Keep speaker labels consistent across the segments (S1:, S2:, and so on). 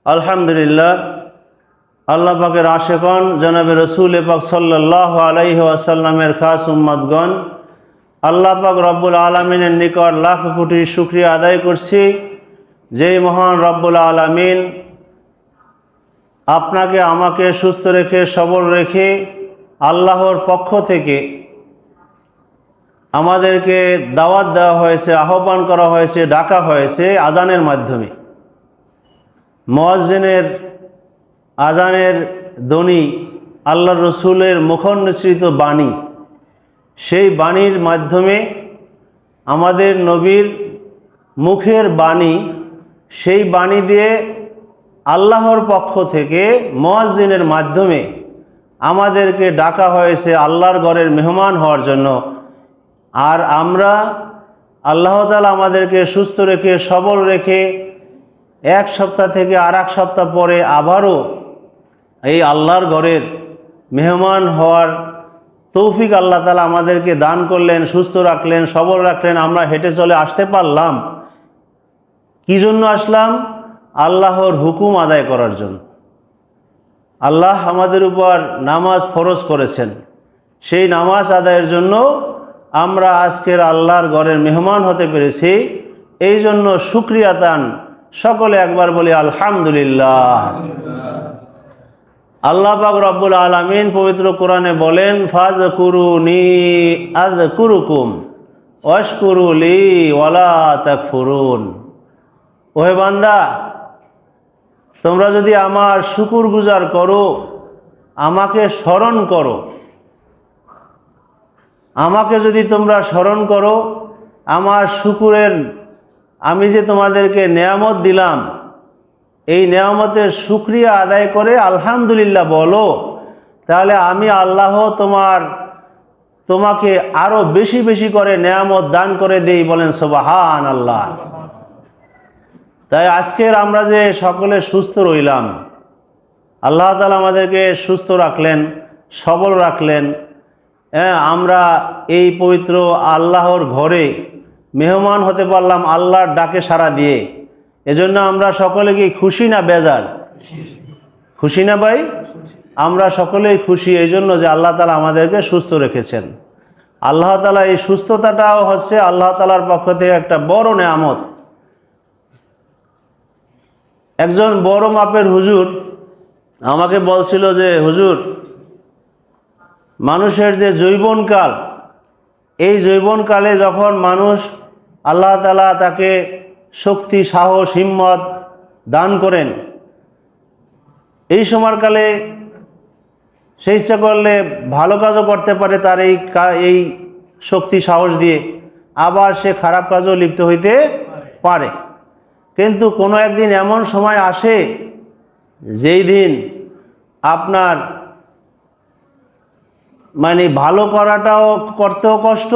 S1: আলহামদুলিল্লাহ, আল্লাহ পাকের আশেকন জনাবে রসুল পাক সাল্লাল্লাহু আলাইহি ওয়াসাল্লামের খাস উম্মতগণ, আল্লাহ পাক রব্বুল আলমিনের নিকট লাখ কোটি শুকরিয়া আদায় করছি। যেই মহান রব্বুল আলমিন আপনাকে আমাকে সুস্থ রেখে সবল রেখে আল্লাহর পক্ষ থেকে আমাদেরকে দাওয়াত দেওয়া হয়েছে, আহ্বান করা হয়েছে, ডাকা হয়েছে আজানের মাধ্যমে। মুয়াজ্জিনের আজানের ধ্বনি আল্লাহর রসুলের মুখনিসৃত বাণী, সেই বাণীর মাধ্যমে আমাদের নবীর মুখের বাণী, সেই বাণী দিয়ে আল্লাহর পক্ষ থেকে মুয়াজ্জিনের মাধ্যমে আমাদেরকে ডাকা হয়েছে আল্লাহর ঘরের মেহমান হওয়ার জন্য। আর আমরা আল্লাহ তাআলা আমাদেরকে সুস্থ রেখে সবল রেখে এক সপ্তাহ থেকে আর এক সপ্তাহ পরে আবারও এই আল্লাহর ঘরের মেহমান হওয়ার তৌফিক আল্লাহ তাআলা আমাদেরকে দান করলেন, সুস্থ রাখলেন, সবল রাখলেন। আমরা হেঁটে চলে আসতে পারলাম। কি জন্য আসলাম? আল্লাহর হুকুম আদায় করার জন্য। আল্লাহ আমাদের উপর নামাজ ফরজ করেছেন, সেই নামাজ আদায়ের জন্য আমরা আজকের আল্লাহর ঘরের মেহমান হতে পেরেছি। এই জন্য শুকরিয়া তান সকলে একবার বলি আলহামদুলিল্লাহ। আল্লাহ পাক রব্বুল আলামিন পবিত্র কোরআনে বলেন, ফাযকুরুনি আযকুরুকুম ওয়াশকুরু লি ওয়ালা তাকফুরুন। ওহে বান্দা, তোমরা যদি আমার শুকর গুজার করো, আমাকে স্মরণ করো, আমাকে যদি তোমরা স্মরণ করো, আমার শুকুরের আমি যে তোমাদেরকে নেয়ামত দিলাম, এই নেয়ামতের শুকরিয়া আদায় করে আলহামদুলিল্লাহ বলো, তাহলে আমি আল্লাহ তোমাকে আরো বেশি বেশি করে নেয়ামত দান করে দেই। বলেন সুবহানাল্লাহ। তাই আজকের আমরা যে সকলে সুস্থ রইলাম, আল্লাহ তাআলা আমাদেরকে সুস্থ রাখলেন, সবল রাখলেন। আমরা এই পবিত্র আল্লাহর ঘরে মেহমান হতে পারলাম আল্লাহর ডাকে সাড়া দিয়ে। এজন্য আমরা সকলে কি খুশি না বেজার? খুশি না ভাই? আমরা সকলেই খুশি এই জন্য যে আল্লাহ তাআলা আমাদেরকে সুস্থ রেখেছেন। আল্লাহ তাআলা এই সুস্থতাটাও হচ্ছে আল্লাহ তাআলার পক্ষ থেকে একটা বড় নেয়ামত। একজন বড় মাপের হুজুর আমাকে বলছিল যে, হুজুর, মানুষের যে যৌবনকাল, এই যৌবনকালে যখন মানুষ আল্লাহ তাআলা তাকে শক্তি, সাহস, হিম্মত দান করেন, এই সময়কালে সে ইচ্ছা করলে ভালো কাজও করতে পারে তার এই শক্তি, সাহস দিয়ে, আবার সে খারাপ কাজও লিপ্ত হইতে পারে। কিন্তু কোনো একদিন এমন সময় আসে যেই দিন আপনার ভালো করাটাও করতেও কষ্ট,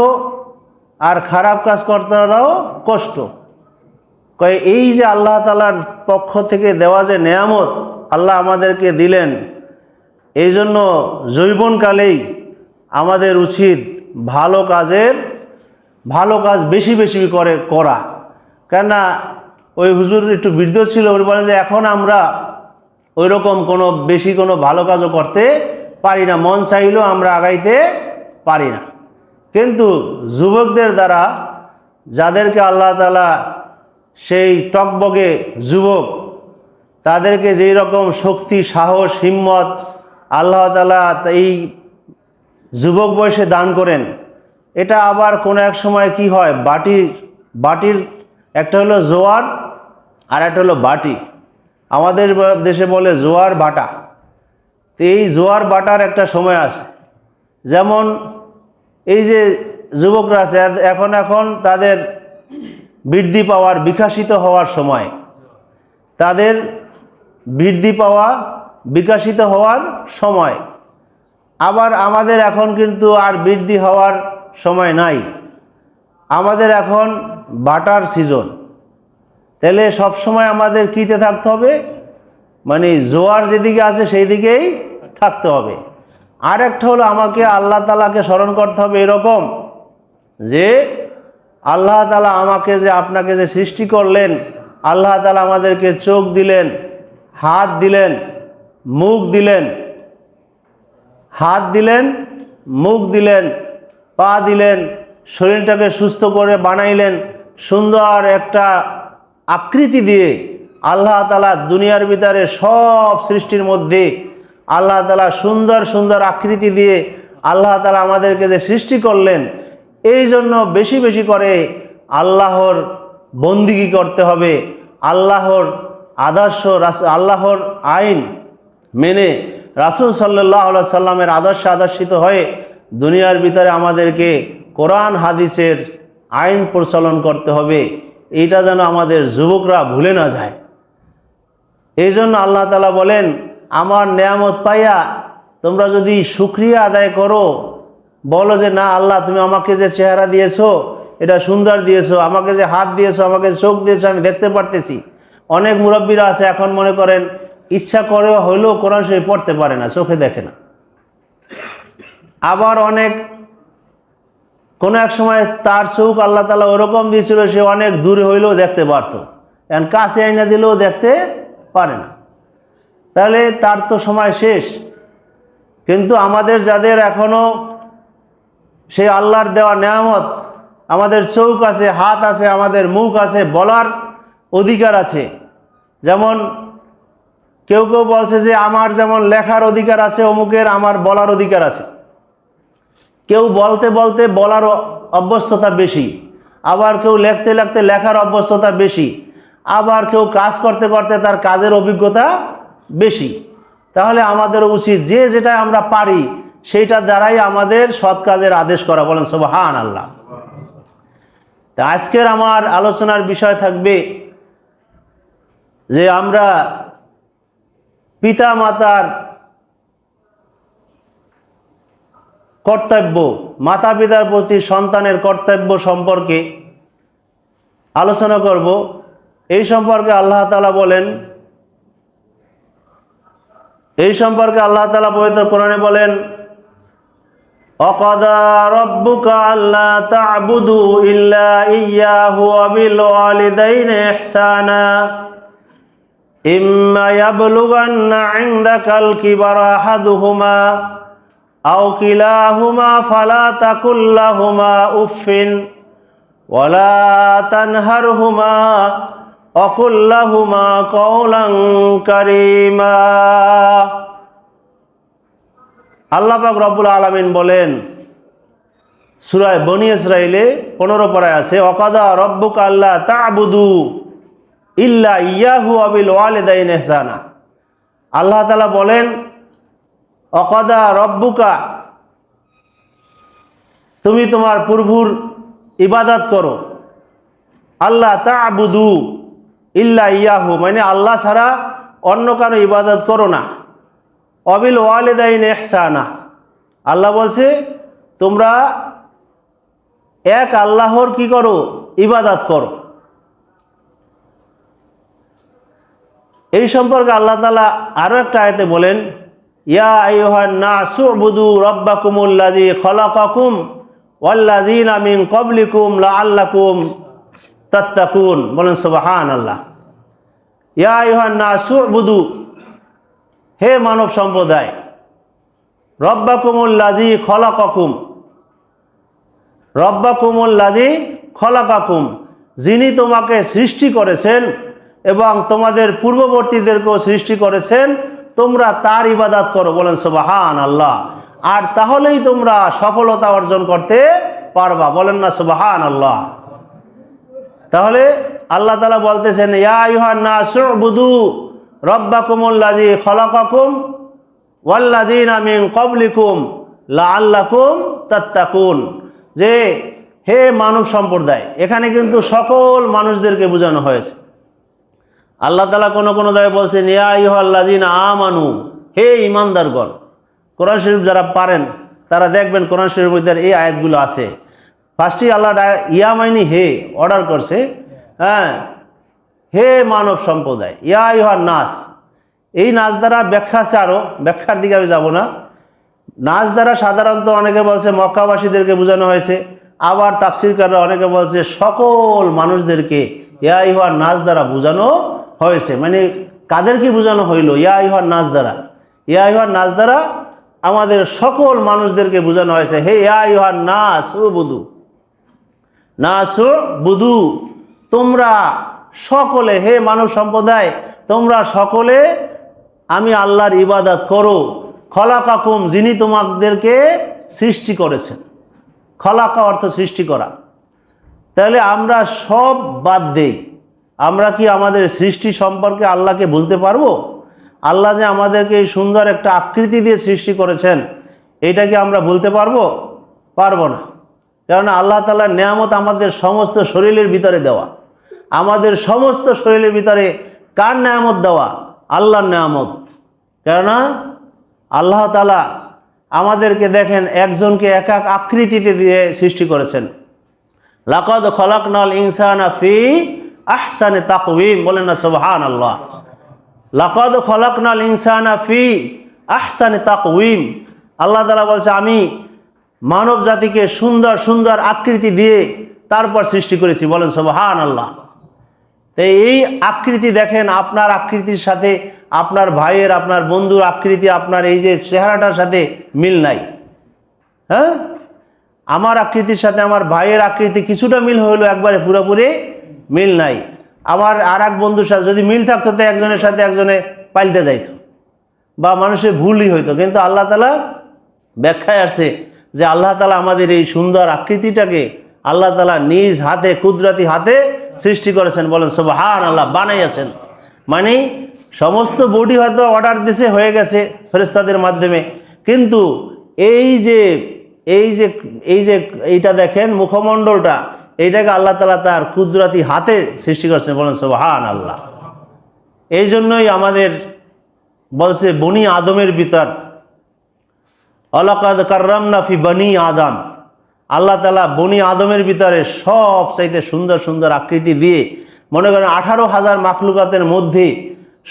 S1: আর খারাপ কাজ করতেও কষ্ট। এই যে আল্লাহ তাআলার পক্ষ থেকে দেওয়া যে নেয়ামত আল্লাহ আমাদেরকে দিলেন, এই জন্য যৌবনকালেই আমাদের উচিত ভালো কাজ বেশি বেশি করে করা। কেননা ওই হুজুর একটু বৃদ্ধ ছিল, উনি বলে যে এখন আমরা ওই রকম বেশি কোনো ভালো কাজও করতে পারি না, মন চাইলেও আমরা আগাইতে পারি না। কিন্তু যুবকদের দ্বারা, যাদেরকে আল্লাহ তাআলা সেই টকবগে যুবক, তাদেরকে যেই রকম শক্তি, সাহস, হিম্মত আল্লাহ তাআলা এই যুবক বয়সে দান করেন, এটা আবার কোনো এক সময় কি হয়, বাটির একটা হলো জোয়ার আর একটা হলো বাটি। আমাদের দেশে বলে জোয়ার বাটা। তো এই জোয়ার বাটার একটা সময় আছে। যেমন এই যে যুবকরা আছে, এখন তাদের বৃদ্ধি পাওয়ার, বিকশিত হওয়ার সময়, তাদের বৃদ্ধি পাওয়া, বিকশিত হওয়ার সময়। আবার আমাদের এখন কিন্তু আর বৃদ্ধি হওয়ার সময় নাই, আমাদের এখন বাটার সিজন। তাহলে সবসময় আমাদের কিতে থাকতে হবে, জোয়ার যেদিকে আছে সেই দিকেই থাকতে হবে। আর একটা হলো আমাকে আল্লাহ তাআলাকে স্মরণ করতে হবে এরকম যে আল্লাহ তাআলা আমাকে যে, আপনাকে যে সৃষ্টি করলেন, আল্লাহ তাআলা আমাদেরকে চোখ দিলেন, হাত দিলেন, মুখ দিলেন, হাত দিলেন, মুখ দিলেন, পা দিলেন, শরীরটাকে সুস্থ করে বানাইলেন, সুন্দর একটা আকৃতি দিয়ে আল্লাহ তাআলা দুনিয়ার ভিতরে সব সৃষ্টির মধ্যে আল্লাহ তাআলা সুন্দর সুন্দর আকৃতি দিয়ে আল্লাহ তাআলা আমাদেরকে যে সৃষ্টি করলেন, এই জন্য বেশি বেশি করে আল্লাহর বন্দিগি করতে হবে, আল্লাহর আদর্শ, আল্লাহর আইন মেনে রাসূল সাল্লাল্লাহু আলাইহি সাল্লামের আদর্শে আদর্শিত হয়ে দুনিয়ার ভিতরে আমাদেরকে কোরআন হাদিসের আইন প্রচলন করতে হবে। এইটা যেন আমাদের যুবকরা ভুলে না যায়। এই জন্য আল্লাহ তাআলা বলেন, আমার নেয়ামত পাইয়া তোমরা যদি শুকরিয়া আদায় করো, বলো যে না আল্লাহ তুমি আমাকে যে চেহারা দিয়েছো এটা সুন্দর দিয়েছো, আমাকে যে হাত দিয়েছো, আমাকে চোখ দিয়েছো, আমি দেখতে পারতেছি। অনেক মুরব্বীরা আছে এখন মনে করেন ইচ্ছা করে হইলেও কোরআন শরীফ পড়তে পারে না, চোখে দেখে না। আবার অনেক কোনো এক সময় তার চোখ আল্লাহ তাআলা ওরকম দিয়েছিল সে অনেক দূরে হইলেও দেখতে পারতো, এখন কাছে আইনা দিলেও দেখতে পারে না, তাহলে তার তো সময় শেষ। কিন্তু আমাদের যাদের এখনো সেই আল্লাহর দেওয়া নেয়ামত, আমাদের চোখ আছে, হাত আছে, আমাদের মুখ আছে, বলার অধিকার আছে। যেমন কেউ কেউ বলছে যে আমার যেমন লেখার অধিকার আছে অমুকের, আমার বলার অধিকার আছে। কেউ বলতে বলতে বলার অভ্যস্ততা বেশি, আবার কেউ লিখতে লিখতে লেখার অভ্যস্ততা বেশি, আবার কেউ কাজ করতে করতে তার কাজের অভিজ্ঞতা বেশি। তাহলে আমাদের উচিত যে যেটা আমরা পারি সেইটা দ্বারাই আমাদের সৎ কাজের আদেশ করা। বলেন সুবহানাল্লাহ। তা আজকের আমার আলোচনার বিষয় থাকবে যে আমরা পিতা মাতার কর্তব্য, মাতা পিতার প্রতি সন্তানের কর্তব্য সম্পর্কে আলোচনা করব। এই সম্পর্কে আল্লাহ তাআলা বলেন, এই সম্পর্কে আল্লাহ তাআলা পবিত্র কোরআনে বলেন, ওয়াকাদা রাব্বুকা আল্লা তা'বুদু ইল্লা ইয়্যাহু ওয়া বিল ওয়ালিদাইনি ইহসানা ইম্মা ইয়াবলুগান্না ইনদাকাল কিবারা আহাদুহুমা আও কিলাহুমা ফালা তাকুল লাহুমা উফফিন ওয়ালা তানহারহুমা ওয়া কুল লাহুমা কাওলান কারীমা। আল্লাহ পাক রব্বুল আলামিন বলেন সূরা বনী ইসরাঈলে 15 পারায় আছে, ওয়াকাদা রাব্বুকা আল্লা তা'বুদু ইল্লা ইয়্যাহু ওয়া বিল ওয়ালিদাইনি ইহসানা। আল্লাহ তাআলা বলেন ওয়াকাদা রাব্বুকা, তুমি তোমার প্রভুর ইবাদত করো, আল্লাহ তা'বুদু ইল্লা ইয়্যাহু মানে আল্লাহ ছাড়া অন্য কারো ইবাদত করো না, ওয়া বিল ওয়ালিদাইনি ইহসানা। আল্লাহ বলছে তোমরা এক আল্লাহর কি করো, ইবাদত করো। এই সম্পর্কে আল্লাহ তাআলা আরো একটা আয়াতে বলেন, ইয়া আইয়ুহান নাসু উবুদু রাব্বাকুমুল্লাযী খালাকাকুম ওয়াল্লাযীনা মিন ক্বাবলিকুম লাআল্লাকুম তাত্তাকুন। বলেন সুবহানাল্লাহ। ইয়া আইয়ুহান নাসু উবুদু, হে মানব সম্প্রদায়, রব্বাকুমুল্লাযী খালাকাকুম, রব্বাকুমুল্লাযী খালাকাকুম, যিনি তোমাকে সৃষ্টি করেছেন এবং তোমাদের পূর্ববর্তীদেরকেও সৃষ্টি করেছেন, তোমরা তার ইবাদত করো। বলেন সুবহানাল্লাহ। আর তাহলেই তোমরা সফলতা অর্জন করতে পারবা। বলেন না সুবহানাল্লাহ। তাহলে আল্লাহ তাআলা বলতেছেন, ইয়া আইয়ুহান নাসু উবুদু রাব্বাকুমুল্লাযী খালাকাকুম ওয়াল্লাযীনা মিন ক্বাবলিকুম লাআল্লাকুম তাত্তাকুন, যে হে মানব সম্প্রদায়, এখানে কিন্তু সকল মানুষদেরকে বোঝানো হয়েছে। আল্লাহ তাআলা কোন কোন জায়গায় বলছেন ইয়া আইয়ুহাল্লাযীনা আমানু, হে ঈমানদারগণ। কোরআন শরীফ যারা পারেন তারা দেখবেন কোরআন শরীফের মধ্যে এই আয়াতগুলো আছে। ফার্স্টে আল্লাহ ইয়া মাইনি হে অর্ডার করছে, হ্যাঁ, হে মানব সম্প্রদায়, ইয়া আইয়ুহান নাস। এই নাস দ্বারা ব্যাখ্যা আছে, আরো ব্যাখ্যার দিকে আমি যাব না। নাস দ্বারা সাধারণত অনেকে বলছে মক্কাবাসীদেরকে বোঝানো হয়েছে, আবার তাফসীরকাররা অনেকে বলছে সকল মানুষদেরকে ইয়া আইয়ুহান নাস দ্বারা বোঝানো হয়েছে, মানে কাদেরকে বোঝানো হইল? ইয়া আইয়ুহান নাস দ্বারা। ইয়া আইয়ুহান নাস দ্বারা আমাদের সকল মানুষদেরকে বোঝানো হয়েছে, হে ইয়া আইয়ুহান নাস উবুদু, নাস বুদু, তোমরা সকলে, হে মানব সম্প্রদায় তোমরা সকলে আমি আল্লাহর ইবাদত করো। খলাকাকুম, যিনি তোমাদেরকে সৃষ্টি করেছেন। খলাকা অর্থ সৃষ্টি করা। তাহলে আমরা সব বাদ দেই, আমরা কি আমাদের সৃষ্টি সম্পর্কে আল্লাহকে বলতে পারবো? আল্লাহ যে আমাদেরকে এই সুন্দর একটা আকৃতি দিয়ে সৃষ্টি করেছেন, এটা কি আমরা বলতে পারবো? পারবো না। কারণ আল্লাহ তাআলার নেয়ামত আমাদের সমস্ত শরীরের ভিতরে দেওয়া। আমাদের সমস্ত শরীরের ভিতরে কার নেয়ামত দেওয়া? আল্লাহর নেয়ামত। কেননা আল্লাহ তাআলা আমাদেরকে দেখেন একজনকে এক এক আকৃতিতে দিয়ে সৃষ্টি করেছেন। লাকাদ খলাকনাল ইনসানা ফি আহসানি তাকওয়িম, বলেন না সুবহানাল্লাহ। লাকাদ খলাকনাল ইনসানা ফি আহসানি তাকওয়িম, আল্লাহ তাআলা বলছে আমি মানব জাতিকে সুন্দর সুন্দর আকৃতি দিয়ে তারপর সৃষ্টি করেছি, বলেন সুবহানাল্লাহ। তো এই আকৃতি দেখেন, আপনার আকৃতির সাথে আপনার ভাইয়ের, আপনার বন্ধুর আকৃতি, আপনার এই যে চেহারাটার সাথে মিল নাই। হ্যাঁ, আমার আকৃতির সাথে আমার ভাইয়ের আকৃতি কিছুটা মিল হইলো, একবারে পুরোপুরি মিল নাই। আমার আর এক বন্ধুর সাথে যদি মিল থাকতো তো একজনের সাথে একজনে পাল্টে যাইতো বা মানুষের ভুলই হইতো। কিন্তু আল্লাহ তাআলা ব্যাখ্যায় আসছে যে আল্লাহ তাআলা আমাদের এই সুন্দর আকৃতিটাকে আল্লাহ তাআলা নিজ হাতে, কুদরতি হাতে সৃষ্টি করেছেন, বলেন সুবহানাল্লাহ। বানাইয়াছেন মানে সমস্ত বডি হয়তো অর্ডার দিছে, হয়ে গেছে ফেরেশতাদের মাধ্যমে, কিন্তু এই যে এইটা দেখেন মুখমণ্ডলটা, এইটাকে আল্লাহ তাআলা তার কুদরতি হাতে সৃষ্টি করেছেন, বলেন সুবহানাল্লাহ। এই জন্যই আমাদের বলছে বনি আদমের ভিতর ওয়ালাকাদ কাররামনা ফি বনি আদম, আল্লাহ তাআলা বনি আদমের ভিতরে সব চাইতে সুন্দর সুন্দর আকৃতি দিয়ে, মনে করেন 18,000 মাখলুকাতের মধ্যে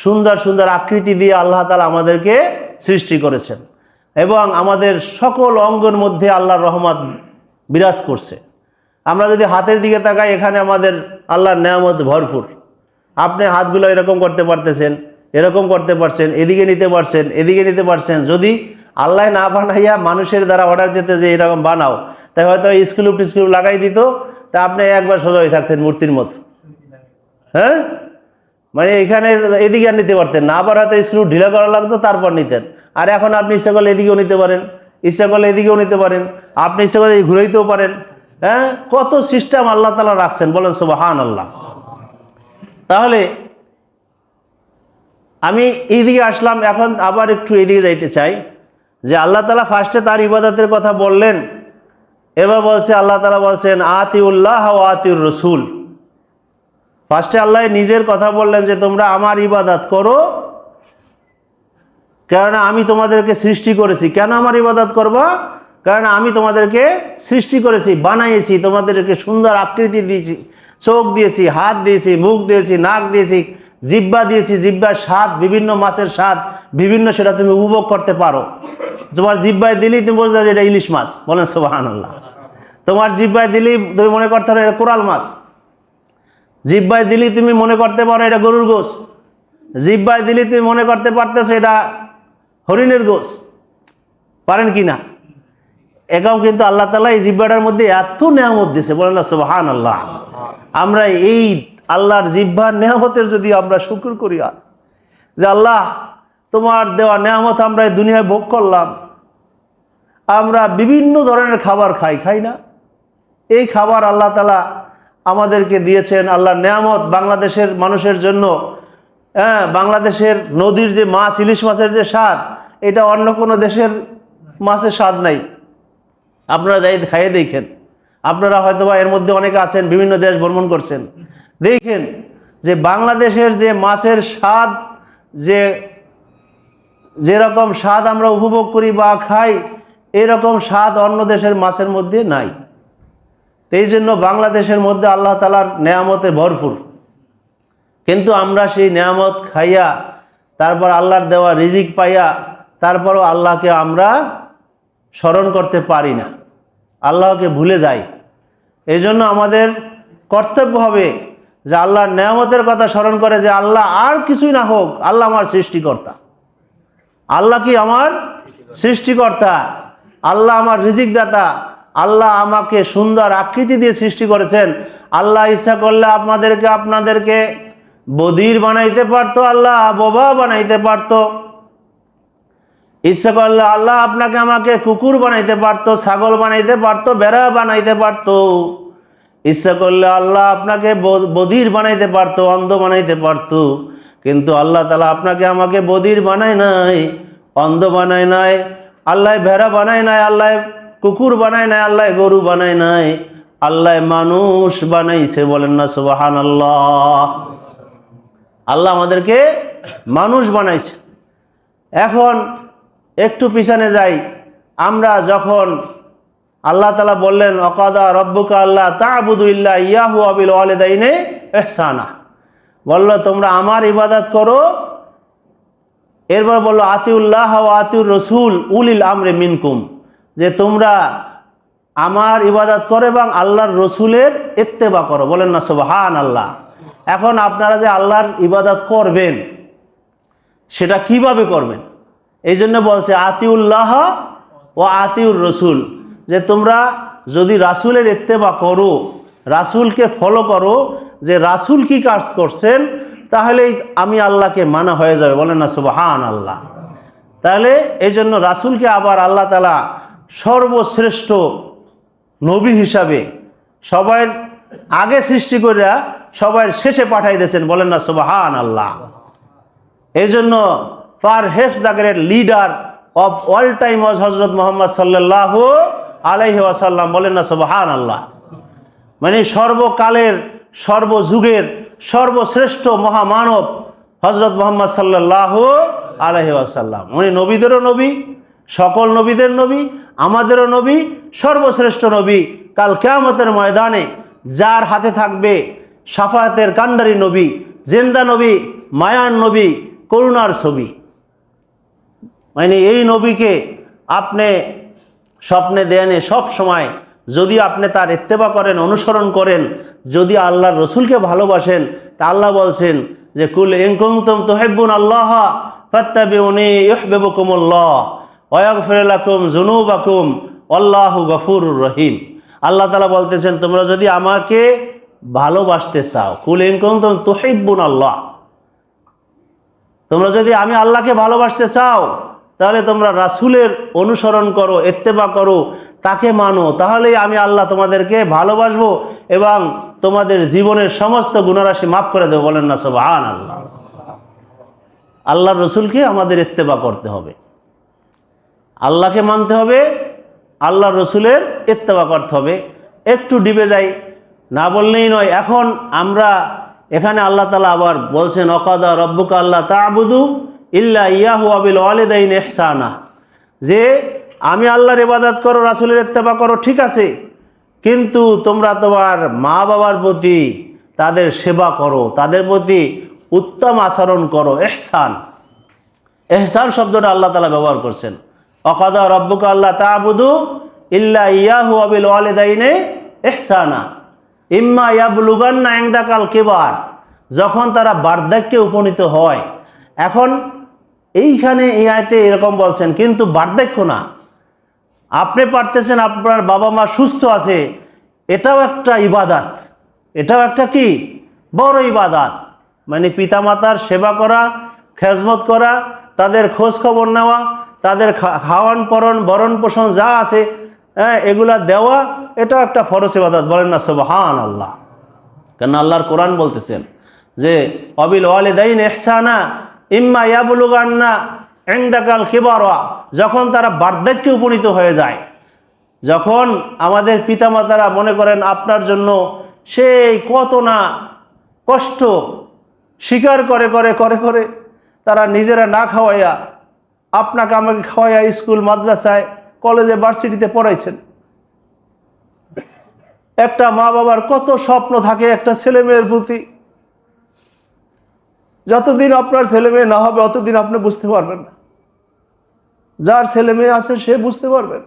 S1: সুন্দর সুন্দর আকৃতি দিয়ে আল্লাহ তাআলা আমাদেরকে সৃষ্টি করেছেন। এবং আমাদের সকল অঙ্গের মধ্যে আল্লাহর রহমত বিরাজ করছে। আমরা যদি হাতের দিকে তাকাই, এখানে আমাদের আল্লাহর নেয়ামত ভরপুর। আপনি হাতগুলো এরকম করতে পারতেছেন, এরকম করতে পারছেন, এদিকে নিতে পারছেন, এদিকে নিতে পারছেন। যদি আল্লাহ না বানাইয়া মানুষের দ্বারা অর্ডার দিতে যে এরকম বানাও, তাই হয়তো স্ক্রু টিস্ক্রু লাগাই দিত, তা আপনি একবার সোজা হয়ে থাকতেন মূর্তির মতো। হ্যাঁ, মানে এখানে এদিকে আর নিতে পারতেন না, আবার হয়তো স্ক্রু ঢিলা করা লাগতো, তারপর নিতেন। আর এখন আপনি ইচ্ছা করলে এদিকেও নিতে পারেন, ইচ্ছা করলে এদিকেও নিতে পারেন, আপনি ইচ্ছা করলে ঘুরাইতেও পারেন। হ্যাঁ, কত সিস্টেম আল্লাহ তাআলা রাখছেন, বলেন সুবহানাল্লাহ। তাহলে আমি এইদিকে আসলাম, এখন আবার একটু এদিকে যাইতে চাই যে আল্লাহ তাআলা ফার্স্টে তার ইবাদতের কথা বললেন, এবার বলছে আল্লাহ তাআলা বলছেন আতিউল্লাহ ওয়া আতিউর রাসূল। ফার্স্টে আল্লাহ নিজের কথা বললেন যে তোমরা আমার ইবাদত করো, কারণ আমি তোমাদেরকে সৃষ্টি করেছি। কেন আমার ইবাদত করবা? কারণ আমি তোমাদেরকে সৃষ্টি করেছি, বানাইছি, তোমাদেরকে সুন্দর আকৃতি দিয়েছি, চোখ দিয়েছি, হাত দিয়েছি, মুখ দিয়েছি, নাক দিয়েছি, জিহ্বা দিয়েছি। জিহ্বার স্বাদ, বিভিন্ন মাছের স্বাদ বিভিন্ন, সেটা তুমি উপভোগ করতে পারো। তোমার জিহ্বায় দিলেই তুমি বুঝতে পারো এটা ইলিশ মাছ, বলেন সুবহানাল্লাহ। তোমার জিহ্বায় দিলেই তুমি মনে করতে পারো এটা কোরাল মাছ, জিহ্বায় দিলেই তুমি মনে করতে পারো এটা গরুর গোশ, জিহ্বায় দিলেই তুমি মনে করতে পারতেছো এটা হরিণের গোশ। পারেন কি না? এটাও কিন্তু আল্লাহ তাআলা এই জিহ্বাটার মধ্যে এত নেয়ামত দিয়েছে, বলেন না সুবহানাল্লাহ। আমরা এই আল্লাহর জিহ্বার নেয়ামতের যদি আমরা শুকর করি, যে আল্লাহ তোমার দেওয়া নেয়ামত আমরা এই দুনিয়ায় ভোগ করলাম। আমরা বিভিন্ন ধরনের খাবার খাই না? এই খাবার আল্লাহ তাআলা আমাদেরকে দিয়েছেন, আল্লাহর নেয়ামত বাংলাদেশের মানুষের জন্য। হ্যাঁ, বাংলাদেশের নদীর যে মাছ, ইলিশ মাছের যে স্বাদ, এটা অন্য কোনো দেশের মাছের স্বাদ নাই। আপনারা যাই খাইয়ে দেখেন, আপনারা হয়তো বা এর মধ্যে অনেকে আছেন বিভিন্ন দেশ ভ্রমণ করছেন, দেখেন যে বাংলাদেশের যে মাছের স্বাদ, যে যেরকম স্বাদ আমরা উপভোগ করি বা খাই, এরকম স্বাদ অন্য দেশের মাছের মধ্যে নাই। এই জন্য বাংলাদেশের মধ্যে আল্লাহ তাআলার নেয়ামতে ভরপুর, কিন্তু আমরা সেই নেয়ামত খাইয়া, তারপর আল্লাহর দেওয়া রিজিক পাইয়া, তারপরও আল্লাহকে আমরা স্মরণ করতে পারি না, আল্লাহকে ভুলে যাই। এই জন্য আমাদের কর্তব্য হবে যে আল্লাহর নেয়ামতের কথা স্মরণ করে যে আল্লাহ আর কিছুই না হোক, আল্লাহ আমার সৃষ্টিকর্তা, আল্লাহ কি আমার সৃষ্টিকর্তা, আল্লাহ আমার রিজিক দাতা, আল্লাহ আমাকে সুন্দর আকৃতি দিয়ে সৃষ্টি করেছেন, আল্লাহ ইচ্ছা করলে আপনাদেরকে বধির বানাইতে পারতো, আল্লাহ বোবা বানাইতে পারতো, ইচ্ছা করলে আল্লাহ আপনাকে আমাকে কুকুর বানাইতে পারতো, ছাগল বানাইতে পারতো, ভেড়া বানাইতে পারতো, ইচ্ছা করলে আল্লাহ আপনাকে বধির বানাইতে পারতো, অন্ধ বানাইতে পারতো। কিন্তু আল্লাহ তাআলা আপনাকে আমাকে বধির বানায় নাই, অন্ধ বানায় নাই, আল্লাহ ভেড়া বানায় নাই, আল্লাহ কুকুর বানায় নাই, আল্লাহ গরু বানায় নাই, আল্লাহ মানুষ বানাইছে। বলেন না সুবহানাল্লাহ। আল্লাহ আমাদেরকে মানুষ বানাইছে। এখন একটু পিছনে যাই, আমরা যখন আল্লাহ তাআলা বললেন ওয়াকাদা রাব্বুকা আল্লা তা'বুদু ইল্লা ইয়াহু ওয়া বিল ওয়ালিদাইনি ইহসানা, বলল তোমরা আমার ইবাদত করো, এরপর বলল আতিউল্লাহ ওয়া আতিউর রাসূল উলিল আমরি মিনকুম, যে তোমরা আমার ইবাদত করো এবং আল্লাহর রসুলের ইত্তেবা করো। বলেন না সুবহানাল্লাহ। এখন আপনারা যে আল্লাহর ইবাদত করবেন সেটা কিভাবে করবেন, এই জন্য বলছে আতিউল্লাহ ও আতিউর রসুল, যে তোমরা যদি রাসূলের ইত্তেবা করো, রাসূলকে ফলো করো, যে রাসূল কি কাজ করছেন, তাহলেই আমি আল্লাহকে মানা হয়ে যাবে। বলেন না সুবহানাল্লাহ। তাহলে এই জন্য রাসূলকে আবার আল্লাহ তাআলা সর্বশ্রেষ্ঠ নবী হিসাবে সবার আগে সৃষ্টি করে সবার শেষে পাঠাই দিয়েছেন। বলেন না সুবহানাল্লাহ। এই জন্য পারহেপস the great leader of all time was হযরত মুহাম্মদ সাল্লাল্লাহু আলাইহি ওয়াসাল্লাম। বলেন না সুবহানাল্লাহ। মানে সর্বকালের সর্বযুগের সর্বশ্রেষ্ঠ মহামানব হযরত মুহাম্মদ সাল্লাল্লাহু আলাইহি ওয়াসাল্লাম। উনি নবীদেরও নবী, সকল নবীদের নবী, আমাদেরও নবী, সর্বশ্রেষ্ঠ নবী। কাল কিয়ামতের ময়দানে যার হাতে থাকবে শাফায়াতের কান্ডারি নবী, জিন্দা নবী, মায়ার নবী, করুণার ছবি, মানে এই নবীকে আপনি স্বপ্নে দেনে সব সময় যদি আপনি তার ইত্তেবা করেন, অনুসরণ করেন, যদি আল্লাহর রসুলকে ভালোবাসেন, তা আল্লাহ বলছেন যে কুল ইন কুনতুম তুহিব্বুনাল্লাহ ফাত্তাবিউনি ইউহিব্বুকুমুল্লাহ ওয়া ইয়াগফির লাকুম যুনুবাকুম আল্লাহু গফুরুর রহিম। আল্লাহ তাআলা বলতেছেন তোমরা যদি আমাকে ভালোবাসতে চাও, কুল ইন কুনতুম তুহিব্বুনাল্লাহ, তোমরা যদি আমি আল্লাহকে ভালোবাসতে চাও তাহলে তোমরা রাসূলের অনুসরণ করো, ইত্তেবা করো, তাকে মানো, তাহলেই আমি আল্লাহ তোমাদেরকে ভালোবাসবো এবং তোমাদের জীবনের সমস্ত গুনাহরাশি মাফ করে দেবো। বলেন না সুবহানাল্লাহ। আল্লাহর রসুলকে আমাদের ইত্তেবা করতে হবে, আল্লাহকে মানতে হবে, আল্লাহর রসুলের ইত্তেবা করতে হবে। একটু ডিবে যাই, না বললেই নয়। এখন আমরা এখানে আল্লাহ তাআলা আবার বলছেন ওয়াকাদা রাব্বুকা আল্লা তা'বুদু ইল্লা ইয়াহু ওয়া বিল ওয়ালিদাইনি ইহসানা, যে আমি আল্লাহর ইবাদত করো, রাসূলের ইত্তেবা করো, ঠিক আছে, কিন্তু তোমরা তোমার মা বাবার প্রতি তাদের সেবা করো, তাদের প্রতি উত্তম আচরণ করো। ইহসান, ইহসান শব্দটা আল্লাহ তাআলা ব্যবহার করছেন। ওয়াকাদা রাব্বুকা আল্লা তা'বুদু ইল্লা ইয়াহু ওয়া বিল ওয়ালিদাইনি ইহসানা ইম্মা ইয়াবলুগান্না ইনদাকাল কিবার, যখন তারা বার্ধক্যে উপনীত হয়। এখন এইখানে এই আয়াতে এরকম বলছেন, কিন্তু বার্ধক্য না, আপনি পারতেছেন, আপনার বাবা মা সুস্থ আছে, এটাও একটা ইবাদত, এটাও একটা কি বড় ইবাদত। মানে পিতামাতার সেবা করা, খেজমত করা, তাদের খোঁজ খবর নেওয়া, তাদের খাওয়ান পরন ভরণ পোষণ যা আছে এগুলা দেওয়া, এটাও একটা ফরজ ইবাদত। বলেন না সুবহানাল্লাহ। কেন আল্লাহর কোরআন বলতেছেন যে ওয়াবিল ওয়ালিদাইনি ইহসানা ইম্মা ইয়াবলুগান্না ইনদাকাল কিবারা, যখন তারা বার্ধক্যে উপনীত হয়ে যায়, যখন আমাদের পিতামাতারা মনে করেন আপনার জন্য সেই কত না কষ্ট স্বীকার করে করে করে করে তারা নিজেরা না খাওয়াইয়া আপনাকে আমাকে খাওয়াইয়া স্কুল মাদ্রাসায় কলেজে ভার্সিটিতে পড়াইছেন। একটা মা বাবার কত স্বপ্ন থাকে একটা ছেলে মেয়ের প্রতি, যতদিন আপনার ছেলে মেয়ে না হবে অতদিন আপনি বুঝতে পারবেন না। যার ছেলে মেয়ে আছে সে বুঝতে পারবেন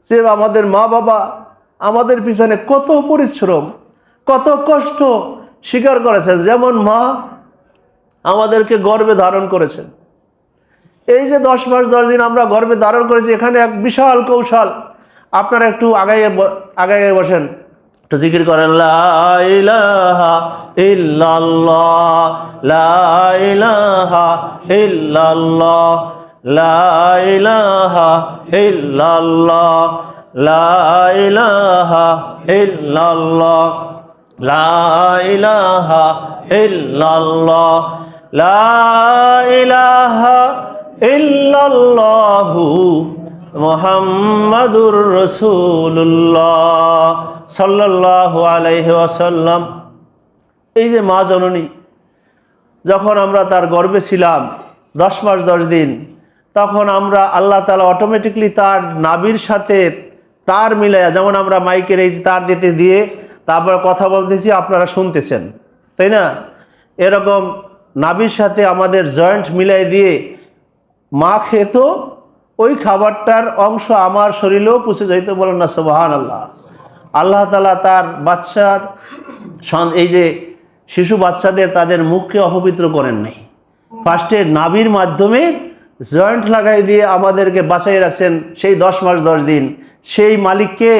S1: যে আমাদের মা বাবা আমাদের পিছনে কত পরিশ্রম, কত কষ্ট স্বীকার করেছেন। যেমন মা আমাদেরকে গর্ভে ধারণ করেছেন, এই যে 10 মাস 10 দিন আমরা গর্ভে ধারণ করেছি, এখানে এক বিশাল কৌশল। আপনারা একটু আগায় বসেন, একটু জিকির করেন, লা ইলাহা ইল্লাল্লাহ, লা ইলাহা ইল্লাল্লাহ, লা ইলাহা ইল্লাল্লাহ, লা ইলাহা ইল্লাল্লাহ, লা ইলাহা ইল্লাল্লাহ, লা ইলাহা ইল্লাল্লাহু মুহাম্মাদুর রাসূলুল্লাহ সাল্লাল্লাহু আলাইহি ওয়াসাল্লাম। এই যে মা জননী, যখন আমরা তার গর্ভে ছিলাম 10 মাস 10 দিন, তখন আমরা আল্লাহ তাআলা অটোমেটিকলি তার নাভির সাথে তার মিলাইয়া, যেমন আমরা মাইকের এই তার দিতে দিয়ে তারপর কথা বলতেছি, আপনারা শুনতেছেন, তাই না? এরকম নাভির সাথে আমাদের জয়েন্ট মিলাই দিয়ে মা খেত, ওই খাবারটার অংশ আমার শরীরেও পুষে যাইতে, বলেন না সুবহানাল্লাহ। আল্লাহ তাআলা তার বাচ্চার এই যে শিশু বাচ্চাদের তাদের মুখকে অপবিত্র করেন নাই, ফার্স্টে নাভির মাধ্যমে জয়েন্ট লাগাই দিয়ে আমাদেরকে বাঁচাই রাখছেন সেই 10 মাস 10 দিন। সেই মালিককে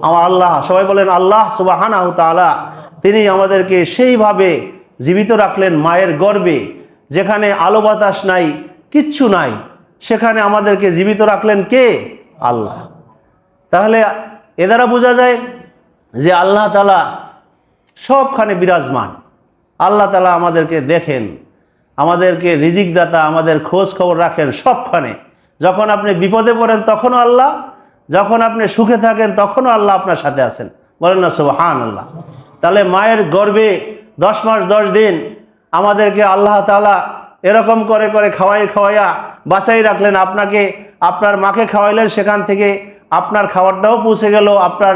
S1: আমার আল্লাহ, সবাই বলেন আল্লাহ সুবহানাহু তাআলা। তিনি আমাদেরকে সেইভাবে জীবিত রাখলেন মায়ের গর্ভে, যেখানে আলো বাতাস নাই, কিচ্ছু নাই, সেখানে আমাদেরকে জীবিত রাখলেন কে? আল্লাহ। তাহলে এ দ্বারা বোঝা যায় যে আল্লাহ তাআলা সবখানে বিরাজমান। আল্লাহ তাআলা আমাদেরকে দেখেন, আমাদেরকে রিজিক দাতা, আমাদের খোঁজ খবর রাখেন সবখানে। যখন আপনি বিপদে পড়েন তখনও আল্লাহ, যখন আপনি সুখে থাকেন তখনও আল্লাহ আপনার সাথে আছেন, বলেন না সুবহানাল্লাহ। তাহলে মায়ের গর্ভে 10 মাস 10 দিন আমাদেরকে আল্লাহ তাআলা এরকম করে করে খাওয়াইয়া বাঁচাই রাখলেন। আপনাকে, আপনার মাকে খাওয়াইলেন, সেখান থেকে আপনার খাবারটাও পৌঁছে গেল, আপনার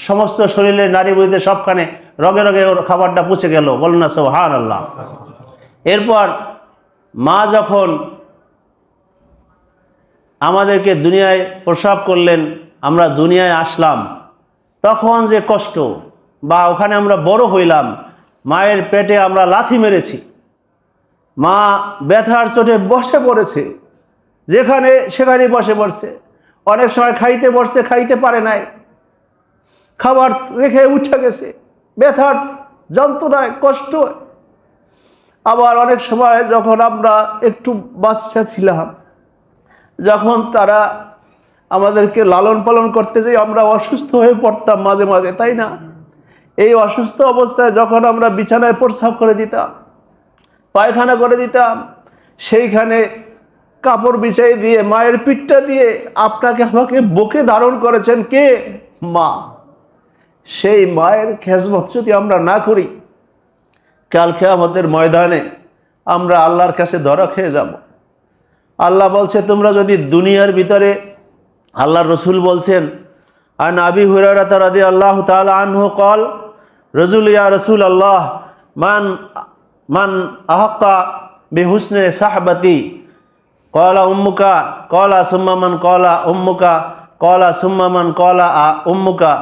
S1: সমস্ত শরীরে নারী বইতে সবখানে রগে রগে ওর খাবারটা পৌঁছে গেল, বলেন না সুবহানাল্লাহ। এরপর মা যখন আমাদেরকে দুনিয়ায় প্রসব করলেন, আমরা দুনিয়ায় আসলাম, তখন যে কষ্ট, বা ওখানে আমরা বড় হইলাম, মায়ের পেটে আমরা লাথি মেরেছি, মা ব্যথার চোটে বসে পড়েছে, যেখানে সেখানে বসে পড়ছে, অনেক সময় খাইতে বসছে, খাইতে পারে নাই, খাবার রেখে উঠে গেছে, ব্যথার যন্ত্রণায় কষ্ট। আবার অনেক সময় যখন আমরা একটু বাচ্চা ছিলাম, যখন তারা আমাদেরকে লালন পালন করতে যাই, আমরা অসুস্থ হয়ে পড়তাম মাঝে মাঝে, তাই না? এই অসুস্থ অবস্থায় যখন আমরা বিছানায় প্রস্রাব করে দিতাম, পায়খানা করে দিতাম, সেইখানে কাপড় বিছাই দিয়ে মায়ের পিঠটা দিয়ে আপনাকে আমাকে বুকে ধারণ করেছেন কে? মা। সেই মায়ের খেজমত যদি আমরা না করি, কাল কিয়ামতের ময়দানে আমরা আল্লাহর কাছে ধরা খেয়ে যাব। আল্লাহ বলছে, তোমরা যদি দুনিয়ার ভিতরে, আল্লাহর রসুল বলছেন, আন আবি হুরায়রা রাদিয়াল্লাহু তাআলা আনহু قال রজুল ইয়া রাসূলুল্লাহ মান আহাক্কা বিহুসনি সাহবাতি ক্বালা উম্মুকা ক্বালা সুম্মা মান ক্বালা উম্মুকা ক্বালা সুম্মা মান ক্বালা উম্মুকা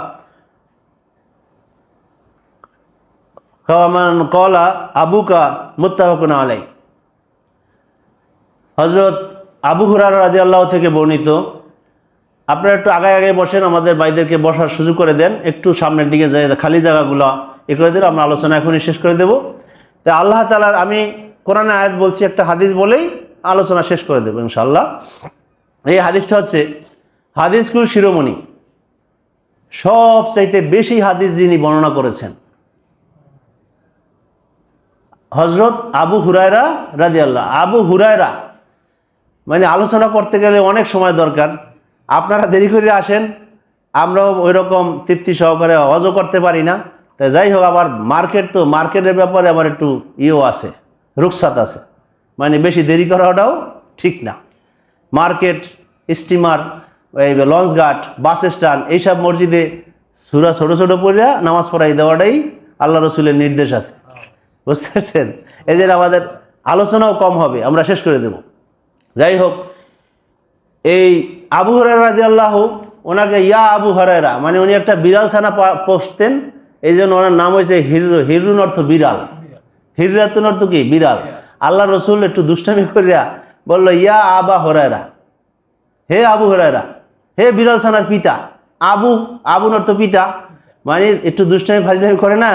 S1: মান ক্বালা আবুকা মুত্তাফাকুন আলাইহি। হযরত আবু হুরায়রা রাদিয়াল্লাহু থেকে বর্ণিত। আপনারা একটু আগে আগে বসেন, আমাদের ভাইদেরকে বসার সুযোগ করে দেন, একটু সামনের দিকে যায়, খালি জায়গাগুলো এ করে দিলে আমরা আলোচনা এখনই শেষ করে দেব। তাই আল্লাহ তাআলার, আমি কোরআনে আয়াত বলছি, একটা হাদিস বলেই আলোচনা শেষ করে দেব ইনশাআল্লাহ। এই হাদিসটা হচ্ছে হাদিসগুলো শিরোমণি, সবচাইতে বেশি হাদিস যিনি বর্ণনা করেছেন, হযরত আবু হুরায়রা রাদিয়াল্লাহু। আবু হুরায়রা মানে আলোচনা করতে গেলে অনেক সময় দরকার, আপনারা দেরি করে আসেন, আমরাও ওই রকম তৃপ্তি সহকারে হজও করতে পারি না। তাই যাই হোক, আবার মার্কেট, তো মার্কেটের ব্যাপারে আবার একটু আছে, রুখসাত আছে, মানে বেশি দেরি করাটাও ঠিক না। মার্কেট, স্টিমার, এই লঞ্চ ঘাট, বাস স্ট্যান্ড, এইসব মসজিদে সূরা ছোট ছোট পড়িয়া নামাজ পড়াই দেওয়াটাই আল্লাহ রসুলের নির্দেশ আছে, বুঝতে পারছেন? এই যে আমাদের আলোচনাও কম হবে, আমরা শেষ করে দেব। যাই হোক, এই আবু হুরায়রা রাদিয়াল্লাহু, ওনাকে ইয়া আবু হুরায়রা, মানে উনি একটা বিড়াল ছানা পোষতেন, এই জন্য ওনার নাম হয়েছে হিরুন অর্থ বিড়াল, হিররাতুন অর্থ কি বিড়াল। আল্লাহ রসুল একটু দুষ্টামি করিয়া বলল, ইয়া আবা হুরায়রা, হে আবু হুরায়রা, হে বিড়াল ছানার পিতা। আবুন অর্থ পিতা, মানে একটু দুষ্টামি ফাজলামি করে না,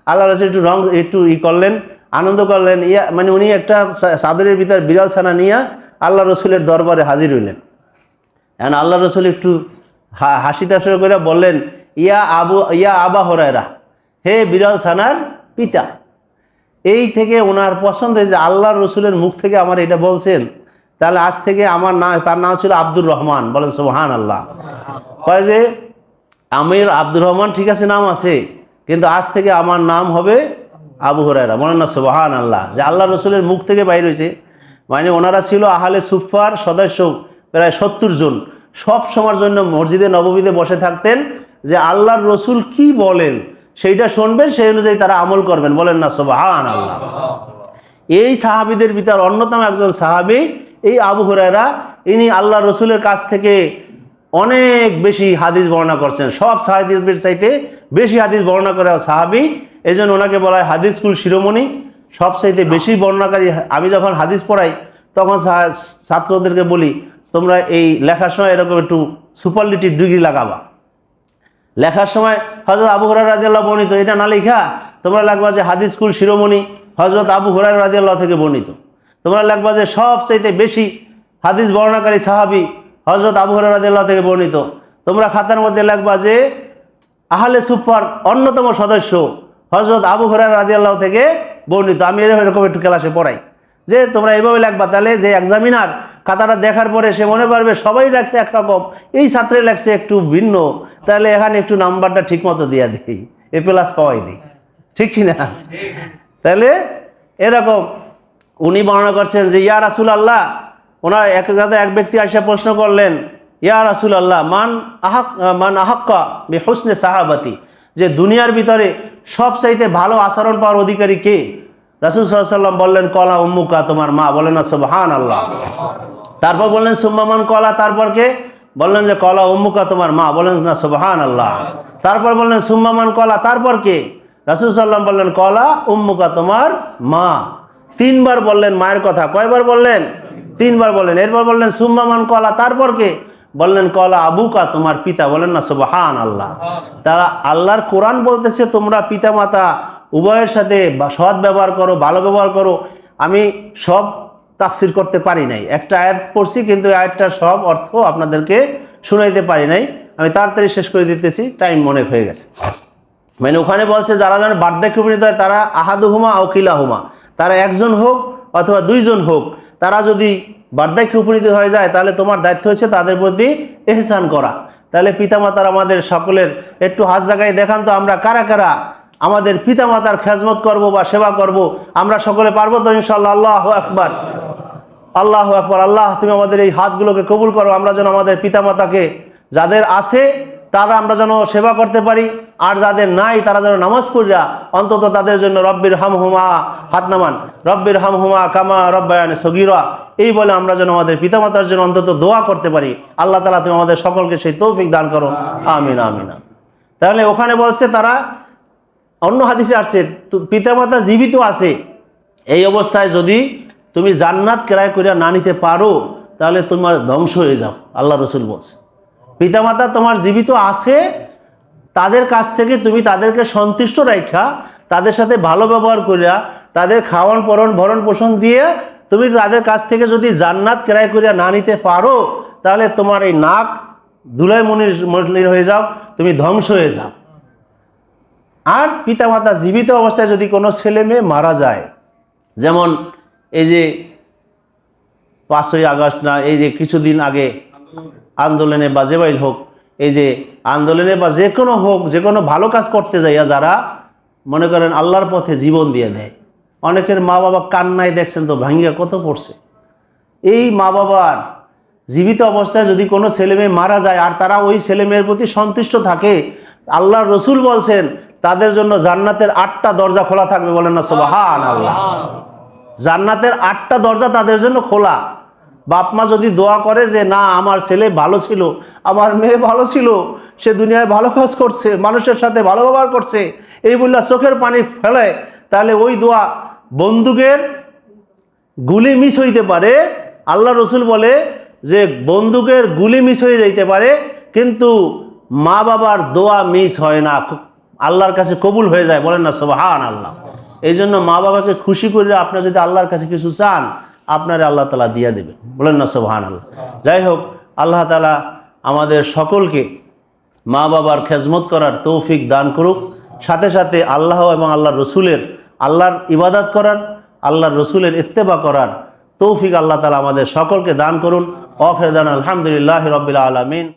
S1: আল্লাহ রসুল একটু একটু করলেন, আনন্দ করলেন। মানে উনি একটা চাদরের ভিতর বিড়াল ছানা নিয়ে আল্লাহ রসুলের দরবারে হাজির হইলেন। এখন আল্লাহ রসুল একটু হাসি তাসর করে বললেন, ইয়া আবা হুরায়রা, হে বিড়াল ছানার পিতা। এই থেকে ওনার পছন্দ হয়েছে, আল্লাহ রসুলের মুখ থেকে আমার এটা বলছেন, তাহলে আজ থেকে আমার নাম, তার নাম ছিল আব্দুর রহমান, বলেন সুবহানাল্লাহ। কয় যে আমির আব্দুর রহমান, ঠিক আছে নাম আছে, কিন্তু আজ থেকে আমার নাম হবে আবু হুরায়রা, বলেন না সুবহানাল্লাহ। যে আল্লাহ রসুলের মুখ থেকে বাইর হয়েছে, মানে ওনারা ছিল আহলে সুফার সদস্য প্রায় 70 জন, সব সময়ের জন্য মসজিদে নববীতে বসে থাকতেন, যে আল্লাহর রসুল কি বলেন সেইটা শুনবেন, সেই অনুযায়ী তারা আমল করবেন, বলেন না সুবহানাল্লাহ। এই সাহাবীদের ভিতর অন্যতম একজন সাহাবী এই আবু হুরায়রা, ইনি আল্লাহ রসুলের কাছ থেকে অনেক বেশি হাদিস বর্ণনা করছেন, সব সাহাবীদের চাইতে বেশি হাদিস বর্ণনা করে সাহাবী, এই জন্য ওনাকে বলা হয় হাদিস কুল শিরোমণি, সবচাইতে বেশি বর্ণনাকারী। আমি যখন হাদিস পড়াই তখন ছাত্রদেরকে বলি, তোমরা এই লেখার সময় এরকম একটু সুপারলেটিভ ডিগ্রি লাগাবা। লেখার সময় হযরত আবু হুরায়রা রাদিয়াল্লাহু বর্ণিত এটা না লেখা তোমরা লিখবা যে হাদিস কুল শিরোমণি হযরত আবু হুরায়রা রাদিয়াল্লাহু থেকে বর্ণিত। তোমরা লিখবা যে সবচাইতে বেশি হাদিস বর্ণনাকারী সাহাবী হযরত আবু হুরায়রা রাদিয়াল্লাহু থেকে বর্ণিত। তোমরা খাতার মধ্যে লিখবা যে আহলে সুফার অন্যতম সদস্য হযরত আবু হুরায়রা রাদিয়াল্লাহু থেকে বর্ণিত। আমি এরকম একটু ক্লাসে পড়াই যে তোমরা এইভাবে লিখবা, তাহলে যে এক্সামিনার খাতাটা দেখার পরে সে মনে পারবে সবাই লাগছে একরকম, এই ছাত্রে লাগছে একটু ভিন্ন, তাহলে এখানে একটু নাম্বারটা ঠিক মতো দিয়ে দিই, এ প্লাস পাওয়াই দিই, ঠিক কিনা? তাহলে এরকম উনি বর্ণনা করছেন যে ইয়া রাসূলুল্লাহ, ওনার এক ব্যক্তি আইসা প্রশ্ন করলেন, ইয়া রাসূলুল্লাহ মান আহাক্কা বিহুসনি সাহাবাতি, যে দুনিয়ার ভিতরে সবচাইতে ভালো আচরণ পাওয়ার অধিকারী কে? রাসূল সাল্লাল্লাহু আলাইহি ওয়াসাল্লাম বললেন, কলা উম্মুকা, তোমার মা, বলেন না সুবহানাল্লাহ। তারপর বললেন সুম্মা মান, কলা, তারপর কে? বললেন যে কলা উম্মুকা, তোমার মা, বলেন না সুবহানাল্লাহ। তারপর বললেন সুম্মা মান, কলা, তারপর কে? রাসূল সাল্লাল্লাহু আলাইহি ওয়াসাল্লাম বললেন কলা উম্মুকা, তোমার মা। 3 বার বললেন মায়ের কথা, কয়বার বললেন? 3 বার বললেন। এরপর বললেন সুম্মা মান, কলা, তারপর কে? বললেন কলা আবুকা, তোমার পিতা, বলেন না সুবহানাল্লাহ। তারা আল্লাহর কোরআন বলতেছে তোমরা পিতা মাতা উভয়ের সাথে সৎ ব্যবহার করো, ভালো ব্যবহার করো। আমি সব তাফসির করতে পারি নাই, একটা আয়াত পড়ছি, কিন্তু আয়াতটার সব অর্থ আপনাদেরকে শুনাইতে পারি নাই। আমি তাড়াতাড়ি শেষ করে দিতেছি, টাইম মনে হয়ে গেছে। মানে ওখানে বলছে যারা যেন বার্ধক্যে উপনীত হয় তারা আহাদুহুমা আও কিলাহুমা, তারা একজন হোক অথবা 2 জন হোক, তারা যদি বার্ধক্যে উপনীত হয়ে যায় তাহলে তোমার দায়িত্ব হচ্ছে তাদের প্রতি ইহসান করা। তাহলে পিতামাতার আমাদের সকলের একটু হাত জায়গায় দেখান তো, আমরা কারা কারা আমাদের পিতামাতার খেজমত করব বা সেবা করব? আমরা সকলে পারবো তো ইনশাআল্লাহ? আল্লাহু আকবার, আল্লাহু আকবার। আল্লাহ তুমি আমাদের এই হাতগুলোকে কবুল করো, আমরা যেন আমাদের পিতামাতাকে যাদের আছে তারা আমরা যেন সেবা করতে পারি, আর যাদের নাই তারা যেন নামাজ পড়িয়া অন্তত তাদের জন্য রব্বির হামহুমা, হাত নামান, রব্বির হামহুমা কামা রব্বায়ানি সগীরা, এই বলে আমরা যেন আমাদের পিতামাতার জন্য অন্তত দোয়া করতে পারি। আল্লাহ তাআলা তুমি আমাদের সকলকে সেই তৌফিক দান করো, আমিন আমিন। তাহলে ওখানে বলছে তারা, অন্য হাদিসে আসছে পিতামাতা জীবিত আছে, এই অবস্থায় যদি তুমি জান্নাত ক্রয় করিয়া না নিতে পারো তাহলে তোমার ধ্বংস হয়ে যাও, আল্লাহ রসুল বলছে। পিতামাতা তোমার জীবিত আছে, তাদের কাছ থেকে তুমি তাদেরকে সন্তুষ্ট রাখা, তাদের সাথে ভালো ব্যবহার করিয়া, তাদের খাওয়ান পরন ভরণ পোষণ দিয়ে তুমি তাদের কাছ থেকে যদি জান্নাত ক্রয় করিয়া না নিতে পারো তাহলে তোমার এই নাক ধুলাই মনির হয়ে যাও, তুমি ধ্বংস হয়ে যাও। আর পিতামাতা জীবিত অবস্থায় যদি কোনো ছেলে মেয়ে মারা যায়, যেমন এই যে 5ই আগস্ট না, এই যে কিছুদিন আগে আন্দোলনে বা জেবাইল হোক, এই যে আন্দোলনে বা যে কোনো হোক, যে কোনো ভালো কাজ করতে যাইয়া যারা মনে করেন আল্লাহর পথে জীবন দিয়ে দেয়, অনেকের মা বাবা কান্নায় দেখছেন তো ভাঙ্গিয়া কত পড়ছে। এই মা বাবার জীবিত অবস্থায় যদি কোনো ছেলে মেয়ে মারা যায় আর তারা ওই ছেলে মেয়ের প্রতি সন্তুষ্ট থাকে, আল্লাহর রসুল বলছেন তাদের জন্য জান্নাতের 8টা দরজা খোলা থাকবে, বলেন না সুবহানাল্লাহ। জান্নাতের 8টা দরজা তাদের জন্য খোলা। বাপ মা যদি দোয়া করে যে না আমার ছেলে ভালো ছিল, আমার মেয়ে ভালো ছিল, সে দুনিয়ায় ভালো কাজ করছে, মানুষের সাথে ভালো ব্যবহার করছে, এই বললে চোখের পানি ফেলে, তাহলে ওই দোয়া বন্দুকের গুলি মিস হইতে পারে। আল্লাহ রসুল বলে যে বন্দুকের গুলি মিস হয়ে যাইতে পারে, কিন্তু মা বাবার দোয়া মিস হয় না, আল্লাহর কাছে কবুল হয়ে যায়। বলেন না সুবহানাল্লাহ। এই জন্য মা বাবাকে খুশি করে আপনি যদি আল্লাহর কাছে কিছু চান, আপনারে আল্লাহ তাআলা দিয়ে দেবে। বলেন না সুবহানাল্লাহ। যাই হোক, আল্লাহ তাআলা আমাদের সকলকে মা বাবার খেজমত করার তৌফিক দান করুক, সাথে সাথে আল্লাহ এবং আল্লাহর রসুলের, আল্লাহর ইবাদত করার, আল্লাহর রসুলের ইত্তেবা করার তৌফিক আল্লাহ তাআলা আমাদের সকলকে দান করুন। আখির দাওয়ানা আলহামদুলিল্লাহি রাব্বিল আলামিন।